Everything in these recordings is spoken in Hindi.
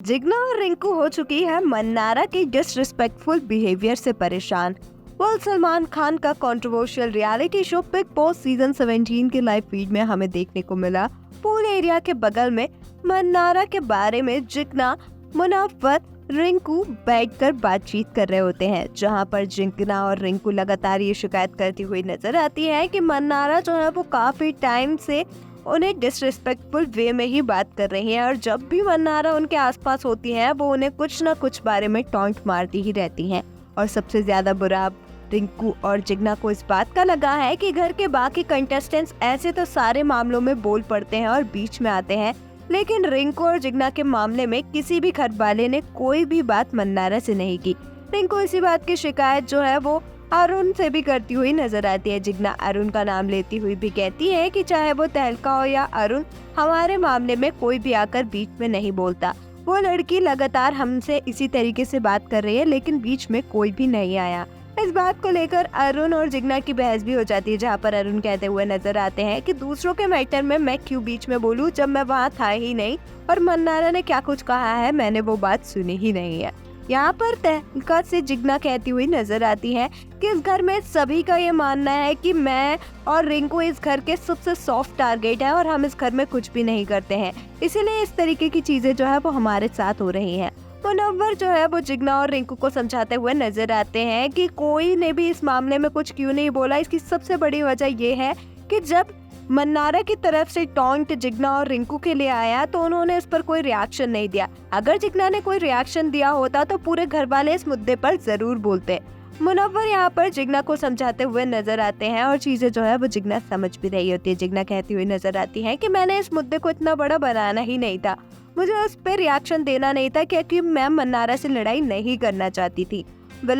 जिग्ना और रिंकू हो चुकी है मन्नारा के डिसरिस्पेक्टफुल बिहेवियर से परेशान। सलमान खान का controversial reality show big boss season 17 के लाइव फीड में हमें देखने को मिला। पूल एरिया के बगल में मन्नारा के बारे में जिग्ना, मुनव्वर, रिंकू बैठकर बातचीत कर रहे होते हैं, जहां पर जिग्ना और रिंकू लगातार ये शिकायत करती हुई नजर आती है कि मन्नारा जो है वो काफी टाइम से उन्हें डिसरिस्पेक्टफुल वे में ही बात कर रही है और जब भी मन्नारा उनके आसपास होती है वो उन्हें कुछ न कुछ बारे में टॉन्ट मारती ही रहती हैं। और सबसे ज्यादा बुरा रिंकू और जिग्ना को इस बात का लगा है कि घर के बाकी कंटेस्टेंट्स ऐसे तो सारे मामलों में बोल पड़ते हैं और बीच में आते हैं, लेकिन रिंकू और जिग्ना के मामले में किसी भी घर वाले ने कोई भी बात मन्नारा से नहीं की। रिंकू इसी बात की शिकायत जो है वो अरुण से भी करती हुई नजर आती है। जिग्ना अरुण का नाम लेती हुई भी कहती है कि चाहे वो तहलका हो या अरुण, हमारे मामले में कोई भी आकर बीच में नहीं बोलता। वो लड़की लगातार हमसे इसी तरीके से बात कर रही है लेकिन बीच में कोई भी नहीं आया। इस बात को लेकर अरुण और जिग्ना की बहस भी हो जाती है, जहाँ पर अरुण कहते हुए नजर आते हैं कि दूसरों के मैटर में मैं क्यों बीच में बोलूं जब मैं वहाँ था ही नहीं, और मन्नारा ने क्या कुछ कहा है मैंने वो बात सुनी ही नहीं है। यहाँ पर तहलका से जिग्ना कहती हुई नजर आती है कि इस घर में सभी का ये मानना है कि मैं और रिंकू इस घर के सबसे सॉफ्ट टारगेट है और हम इस घर में कुछ भी नहीं करते हैं, इसीलिए इस तरीके की चीजें जो है वो हमारे साथ हो रही हैं। मुनव्वर जो है वो जिग्ना और रिंकू को समझाते हुए नजर आते हैं कि कोई ने भी इस मामले में कुछ क्यों नहीं बोला। इसकी सबसे बड़ी वजह ये है कि जब मन्नारा की तरफ से टॉन्ट जिग्ना और रिंकू के लिए आया तो उन्होंने इस पर कोई रिएक्शन नहीं दिया। अगर जिग्ना ने कोई रिएक्शन दिया होता तो पूरे घर वाले इस मुद्दे पर जरूर बोलते। मुनव्वर यहाँ पर जिग्ना को समझाते हुए नजर आते हैं और चीजें जो है वो जिग्ना समझ भी रही होती है। जिग्ना कहती हुई नजर आती है कि मैंने इस मुद्दे को इतना बड़ा बनाना ही नहीं था, मुझे उस पर रिएक्शन देना नहीं था क्योंकि मैं मन्नारा से लड़ाई नहीं करना चाहती थी।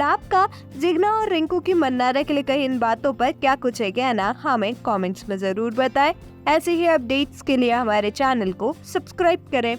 आपका जिग्ना और रिंकू की मन्नारा के लिए कही इन बातों पर क्या कुछ है कहना हमें कमेंट्स में जरूर बताएं। ऐसे ही अपडेट्स के लिए हमारे चैनल को सब्सक्राइब करें।